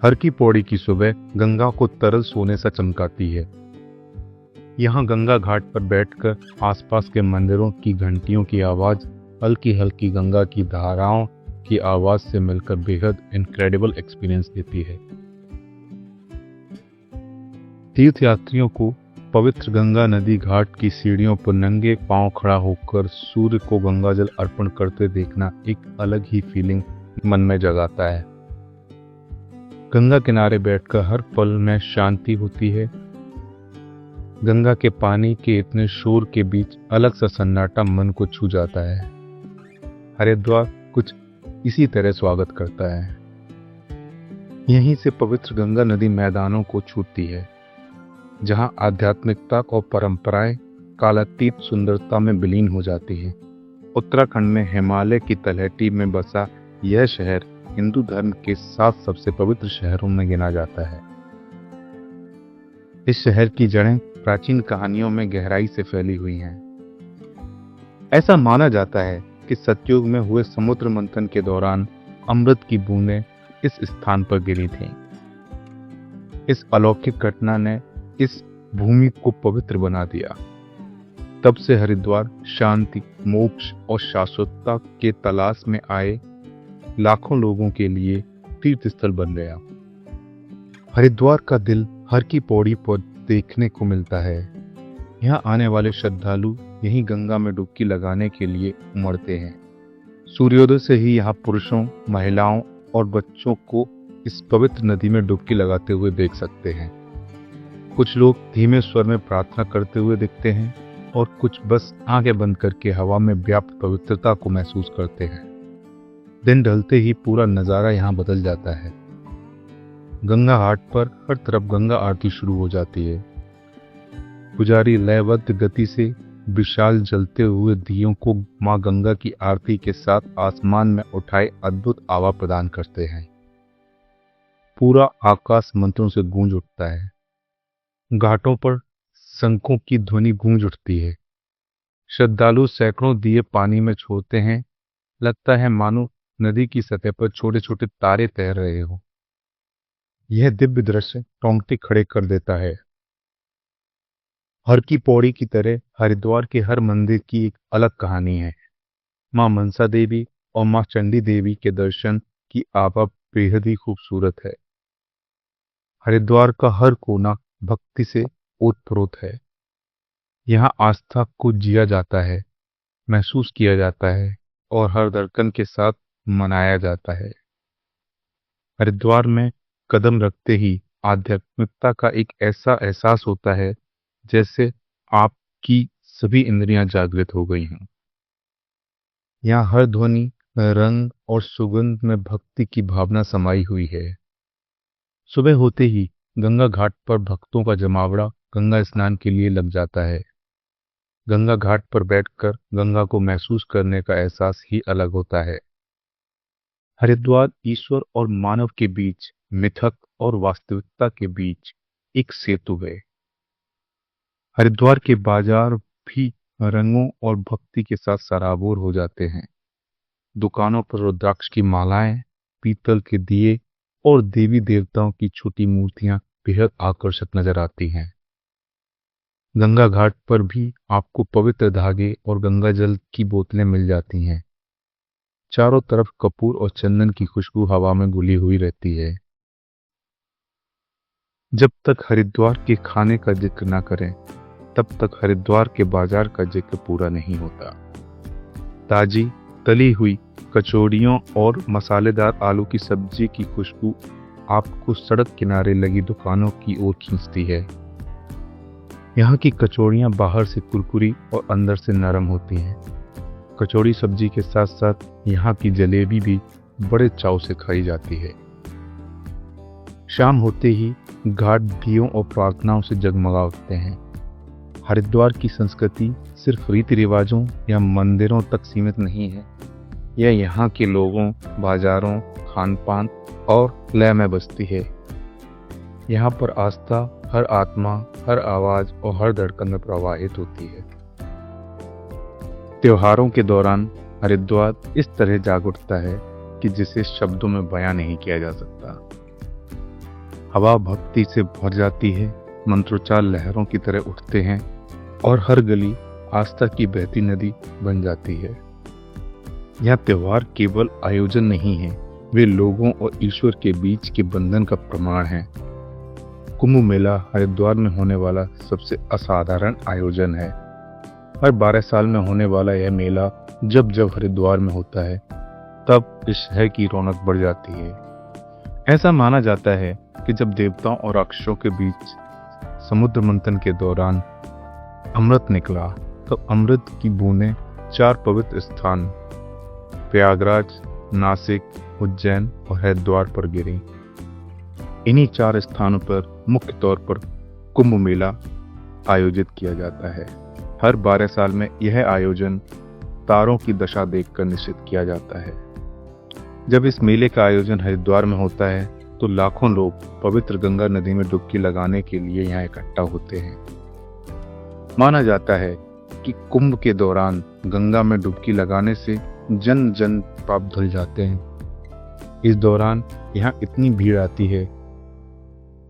हर की पौड़ी की सुबह गंगा को तरल सोने सा चमकाती है। यहाँ गंगा घाट पर बैठकर आसपास के मंदिरों की घंटियों की आवाज हल्की हल्की गंगा की धाराओं की आवाज से मिलकर बेहद इनक्रेडिबल एक्सपीरियंस देती है। तीर्थ यात्रियों को पवित्र गंगा नदी घाट की सीढ़ियों पर नंगे पांव खड़ा होकर सूर्य को गंगा जल अर्पण करते देखना एक अलग ही फीलिंग मन में जगाता है। गंगा किनारे बैठकर हर पल में शांति होती है। गंगा के पानी के इतने शोर के बीच अलग सा सन्नाटा मन को छू जाता है। हरिद्वार कुछ इसी तरह स्वागत करता है। यहीं से पवित्र गंगा नदी मैदानों को छूती है, जहां आध्यात्मिकता और परंपराएं कालातीत सुंदरता में विलीन हो जाती हैं। उत्तराखंड में हिमालय की तलहटी में बसा यह शहर हिंदू धर्म के 7 सबसे पवित्र शहरों में गिना जाता है। इस शहर की जड़ें प्राचीन कहानियों में गहराई से फैली हुई हैं। ऐसा माना जाता है कि सतयुग में हुए समुद्र मंथन के दौरान अमृत की बूंदें इस स्थान पर गिरी थीं। इस अलौकिक घटना ने इस भूमि को पवित्र बना दिया। तब से हरिद्वार शांति, मोक्ष और शाश्वतता के तलाश में आए लाखों लोगों के लिए तीर्थ स्थल बन गया। हरिद्वार का दिल हर की पौड़ी पर देखने को मिलता है। यहाँ आने वाले श्रद्धालु यहीं गंगा में डुबकी लगाने के लिए उमड़ते हैं। सूर्योदय से ही यहाँ पुरुषों, महिलाओं और बच्चों को इस पवित्र नदी में डुबकी लगाते हुए देख सकते हैं। कुछ लोग धीमे स्वर में प्रार्थना करते हुए दिखते हैं और कुछ बस आंखें बंद करके हवा में व्याप्त पवित्रता को महसूस करते हैं। दिन ढलते ही पूरा नजारा यहाँ बदल जाता है। गंगा घाट पर हर तरफ गंगा आरती शुरू हो जाती है। पुजारी लयबद्ध गति से विशाल जलते हुए दियों को मां गंगा की आरती के साथ आसमान में उठाए अद्भुत आवा प्रदान करते हैं। पूरा आकाश मंत्रों से गूंज उठता है। घाटों पर शंखों की ध्वनि गूंज उठती है। श्रद्धालु सैकड़ों दिए पानी में छोड़ते हैं। लगता है मानो नदी की सतह पर छोटे छोटे तारे तैर रहे हो। यह दिव्य दृश्य रोंगटे खड़े कर देता है। हर की पौड़ी की तरह हरिद्वार के हर मंदिर की एक अलग कहानी है। मां मनसा देवी और मां चंडी देवी के दर्शन की आभा बेहद ही खूबसूरत है। हरिद्वार का हर कोना भक्ति से ओतप्रोत है। यहाँ आस्था को जिया जाता है, महसूस किया जाता है और हर धड़कन के साथ मनाया जाता है। हरिद्वार में कदम रखते ही आध्यात्मिकता का एक ऐसा एहसास होता है जैसे आपकी सभी इंद्रियां जागृत हो गई हों। यहाँ हर ध्वनि, रंग और सुगंध में भक्ति की भावना समाई हुई है। सुबह होते ही गंगा घाट पर भक्तों का जमावड़ा गंगा स्नान के लिए लग जाता है। गंगा घाट पर बैठकर गंगा को महसूस करने का एहसास ही अलग होता है। हरिद्वार ईश्वर और मानव के बीच, मिथक और वास्तविकता के बीच एक सेतु है। हरिद्वार के बाजार भी रंगों और भक्ति के साथ सराबोर हो जाते हैं। दुकानों पर रुद्राक्ष की मालाएं, पीतल के दिए और देवी देवताओं की छोटी मूर्तियां बेहद आकर्षक नजर आती हैं। गंगा घाट पर भी आपको पवित्र धागे और गंगा जल की बोतलें मिल जाती हैं। चारों तरफ कपूर और चंदन की खुशबू हवा में घुली हुई रहती है। जब तक हरिद्वार के खाने का जिक्र ना करें, तब तक हरिद्वार के बाजार का जिक्र पूरा नहीं होता। ताजी तली हुई कचौड़ियों और मसालेदार आलू की सब्जी की खुशबू आपको सड़क किनारे लगी दुकानों की ओर खींचती है। यहाँ की कचौड़ियाँ बाहर से कुरकुरी और अंदर से नरम होती हैं। कचौड़ी सब्जी के साथ साथ यहाँ की जलेबी भी बड़े चाव से खाई जाती है। शाम होते ही घाट दियों और प्रार्थनाओं से जगमगा उठते हैं। हरिद्वार की संस्कृति सिर्फ रीति रिवाजों या मंदिरों तक सीमित नहीं है। यह यहाँ के लोगों, बाजारों, खान पान और लय में बसती है। यहाँ पर आस्था हर आत्मा, हर आवाज और हर धड़कन में प्रवाहित होती है। त्योहारों के दौरान हरिद्वार इस तरह जाग उठता है कि जिसे शब्दों में बयां नहीं किया जा सकता। हवा भक्ति से भर जाती है, मंत्रोच्चार लहरों की तरह उठते हैं और हर गली आस्था की बहती नदी बन जाती है। यह त्योहार केवल आयोजन नहीं है, वे लोगों और ईश्वर के बीच के बंधन का प्रमाण है। कुंभ मेला हरिद्वार में होने वाला सबसे असाधारण आयोजन है। हर 12 साल में होने वाला यह मेला जब जब हरिद्वार में होता है, तब इस शहर की रौनक बढ़ जाती है। ऐसा माना जाता है कि जब देवताओं और राक्षसों के बीच समुद्र मंथन के दौरान अमृत निकला, तब अमृत की बूंदें 4 पवित्र स्थान प्रयागराज, नासिक, उज्जैन और हरिद्वार पर गिरी। इन्हीं 4 स्थानों पर मुख्य तौर पर कुंभ मेला आयोजित किया जाता है। हर 12 साल में यह आयोजन तारों की दशा देखकर निश्चित किया जाता है। जब इस मेले का आयोजन हरिद्वार में होता है तो लाखों लोग पवित्र गंगा नदी में डुबकी लगाने के लिए यहाँ इकट्ठा होते हैं। माना जाता है कि कुंभ के दौरान गंगा में डुबकी लगाने से जन जन पाप धुल जाते हैं। इस दौरान यहाँ इतनी भीड़ आती है,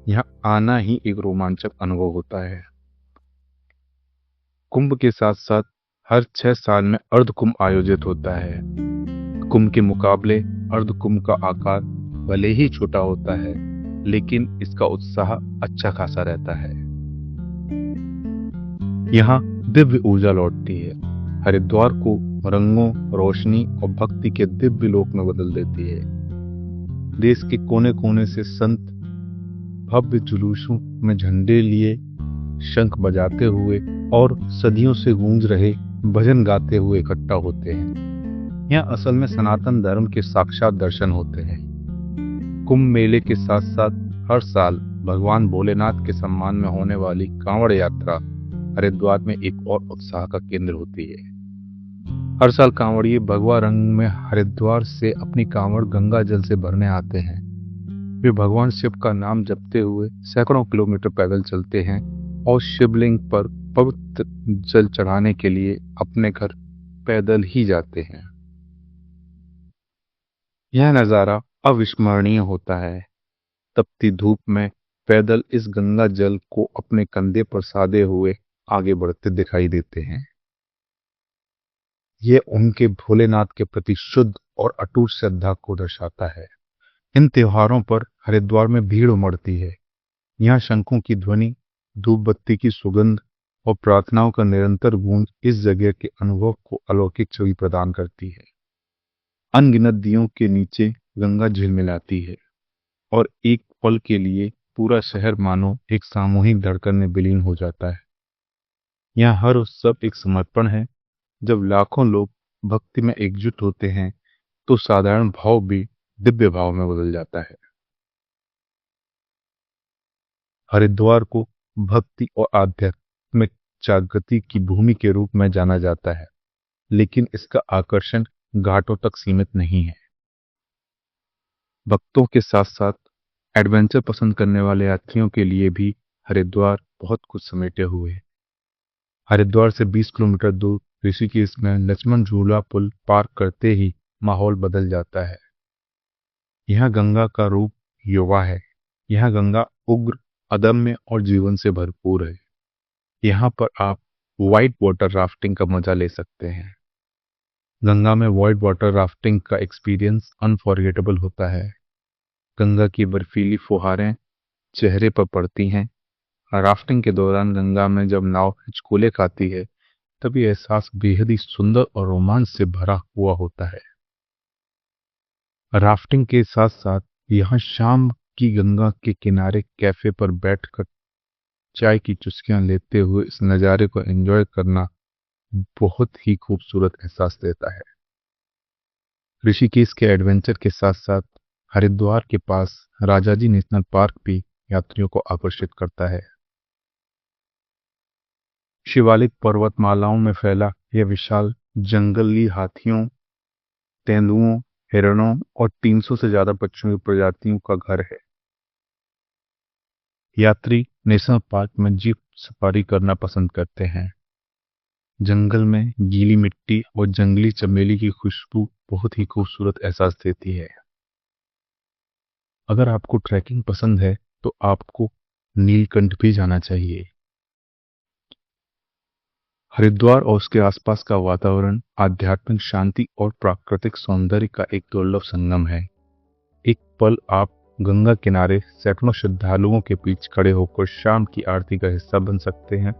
यहाँ आना ही एक रोमांचक अनुभव होता है। कुंभ के साथ साथ हर 6 साल में अर्ध कुंभ आयोजित होता है। कुंभ के मुकाबले अर्ध कुंभ का आकार भले ही छोटा होता है, लेकिन इसका उत्साह अच्छा खासा रहता है। यहाँ दिव्य ऊर्जा लौटती है, हरिद्वार को रंगों, रोशनी और भक्ति के दिव्य लोक में बदल देती है। देश के कोने कोने से संत भव्य जुलूसों में झंडे लिए, शंख बजाते हुए और सदियों से गूंज रहे भजन गाते हुए इकट्ठा होते हैं। यहाँ असल में सनातन धर्म के साक्षात दर्शन होते हैं। कुंभ मेले के साथ साथ हर साल भगवान भोलेनाथ के सम्मान में होने वाली कांवड़ यात्रा हरिद्वार में एक और उत्साह का केंद्र होती है। हर साल कांवड़िए भगवा रंग में हरिद्वार से अपनी कांवड़ गंगा जल से भरने आते हैं। वे भगवान शिव का नाम जपते हुए सैकड़ों किलोमीटर पैदल चलते हैं और शिवलिंग पर पवित्र जल चढ़ाने के लिए अपने घर पैदल ही जाते हैं। यह नज़ारा अविस्मरणीय होता है। तपती धूप में पैदल इस गंगा जल को अपने कंधे पर साधे हुए आगे बढ़ते दिखाई देते हैं। यह उनके भोलेनाथ के प्रति शुद्ध और अटूट श्रद्धा को दर्शाता है। इन त्योहारों पर हरिद्वार में भीड़ उमड़ती है। यहाँ शंखों की ध्वनि, धूप बत्ती की सुगंध और प्रार्थनाओं का निरंतर गूंज इस जगह के अनुभव को अलौकिक छवि प्रदान करती है। अनगिनत दियों के नीचे गंगा झिलमिलाती है और एक पल के लिए पूरा शहर मानो एक सामूहिक धड़कन में विलीन हो जाता है। यहाँ हर उत्सव एक समर्पण है। जब लाखों लोग भक्ति में एकजुट होते हैं तो साधारण भाव भी दिव्य भाव में बदल जाता है। हरिद्वार को भक्ति और आध्यात्मिक जागृति की भूमि के रूप में जाना जाता है, लेकिन इसका आकर्षण घाटों तक सीमित नहीं है। भक्तों के साथ साथ एडवेंचर पसंद करने वाले यात्रियों के लिए भी हरिद्वार बहुत कुछ समेटे हुए है। हरिद्वार से 20 किलोमीटर दूर ऋषिकेश में लक्ष्मण झूला पुल पार करते ही माहौल बदल जाता है। यह गंगा का रूप युवा है। यह गंगा उग्र, अदम्य और जीवन से भरपूर है। यहाँ पर आप व्हाइट वाटर राफ्टिंग का मजा ले सकते हैं। गंगा में व्हाइट वाटर राफ्टिंग का एक्सपीरियंस अनफॉरगेटेबल होता है। गंगा की बर्फीली फुहारें चेहरे पर पड़ती हैं। राफ्टिंग के दौरान गंगा में जब नाव हिचकोले खाती है, तब ये एहसास बेहद ही सुंदर और रोमांच से भरा हुआ होता है। राफ्टिंग के साथ साथ यहाँ शाम की गंगा के किनारे कैफे पर बैठकर चाय की चुस्कियां लेते हुए इस नज़ारे को एंजॉय करना बहुत ही खूबसूरत एहसास देता है। ऋषिकेश के एडवेंचर के साथ साथ हरिद्वार के पास राजाजी नेशनल पार्क भी यात्रियों को आकर्षित करता है। शिवालिक पर्वतमालाओं में फैला यह विशाल जंगली हाथियों, तेंदुओं, हिरणों और 300 से ज्यादा पक्षियों की प्रजातियों का घर है। यात्री नेशनल पार्क में जीप सफारी करना पसंद करते हैं। जंगल में गीली मिट्टी और जंगली चमेली की खुशबू बहुत ही खूबसूरत एहसास देती है। अगर आपको ट्रैकिंग पसंद है तो आपको नीलकंठ भी जाना चाहिए। हरिद्वार और उसके आसपास का वातावरण आध्यात्मिक शांति और प्राकृतिक सौंदर्य का एक दुर्लभ संगम है। एक पल आप गंगा किनारे सैकड़ों श्रद्धालुओं के बीच खड़े होकर शाम की आरती का हिस्सा बन सकते हैं।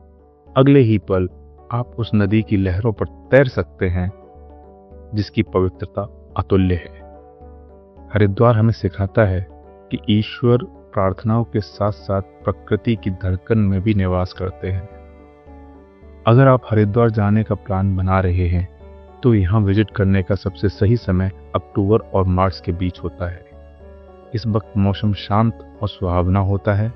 अगले ही पल आप उस नदी की लहरों पर तैर सकते हैं जिसकी पवित्रता अतुल्य है। हरिद्वार हमें सिखाता है कि ईश्वर प्रार्थनाओं के साथ साथ प्रकृति की धड़कन में भी निवास करते हैं। अगर आप हरिद्वार जाने का प्लान बना रहे हैं तो यहाँ विजिट करने का सबसे सही समय अक्टूबर और मार्च के बीच होता है। इस वक्त मौसम शांत और सुहावना होता है।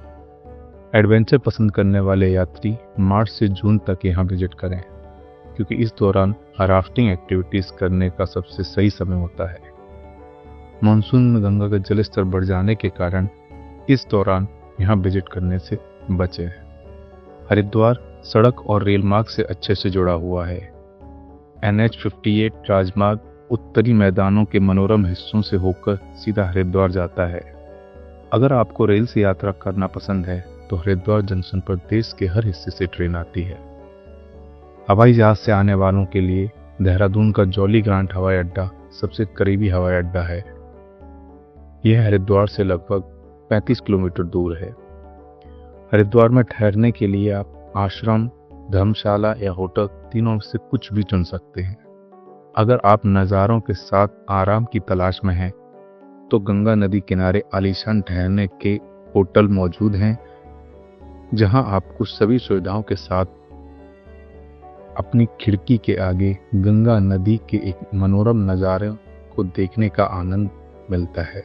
एडवेंचर पसंद करने वाले यात्री मार्च से जून तक यहाँ विजिट करें, क्योंकि इस दौरान राफ्टिंग एक्टिविटीज करने का सबसे सही समय होता है। मानसून में गंगा का जलस्तर बढ़ जाने के कारण इस दौरान यहाँ विजिट करने से बचें। हरिद्वार सड़क और रेल मार्ग से अच्छे से जुड़ा हुआ है। NH-58 राजमार्ग उत्तरी मैदानों के मनोरम हिस्सों से होकर सीधा हरिद्वार जाता है। अगर आपको रेल से यात्रा करना पसंद है तो हरिद्वार जंक्शन पर देश के हर हिस्से से ट्रेन आती है। हवाई जहाज से आने वालों के लिए देहरादून का जॉली ग्रांट हवाई अड्डा सबसे करीबी हवाई अड्डा है। यह हरिद्वार से लगभग 35 किलोमीटर दूर है। हरिद्वार में ठहरने के लिए आप आश्रम, धर्मशाला या होटल तीनों में से कुछ भी चुन सकते हैं। अगर आप नज़ारों के साथ आराम की तलाश में हैं तो गंगा नदी किनारे आलीशान ठहरने के होटल मौजूद हैं, जहां आपको सभी सुविधाओं के साथ अपनी खिड़की के आगे गंगा नदी के एक मनोरम नज़ारे को देखने का आनंद मिलता है।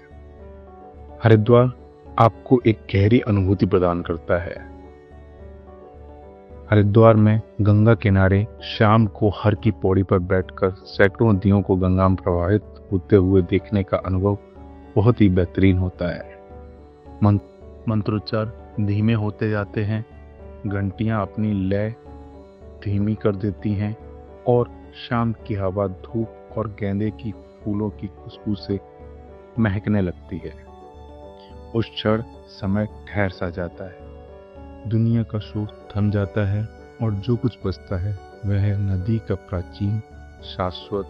हरिद्वार आपको एक गहरी अनुभूति प्रदान करता है। हरिद्वार में गंगा किनारे शाम को हर की पौड़ी पर बैठकर सैकड़ों दियों को गंगा में प्रवाहित होते हुए देखने का अनुभव बहुत ही बेहतरीन होता है। मंत्रोच्चार धीमे होते जाते हैं, घंटियां अपनी लय धीमी कर देती हैं और शाम की हवा धूप और गेंदे की फूलों की खुशबू से महकने लगती है। उस क्षण समय ठहर सा जाता है, दुनिया का शोर थम जाता है और जो कुछ बचता है वह है नदी का प्राचीन, शाश्वत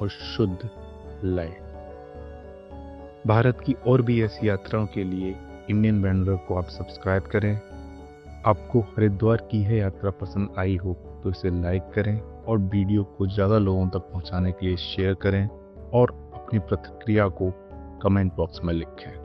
और शुद्ध लय। भारत की और भी ऐसी यात्राओं के लिए इंडियन वैंडरर को आप सब्सक्राइब करें। आपको हरिद्वार की यह यात्रा पसंद आई हो तो इसे लाइक करें और वीडियो को ज़्यादा लोगों तक पहुंचाने के लिए शेयर करें और अपनी प्रतिक्रिया को कमेंट बॉक्स में लिखें।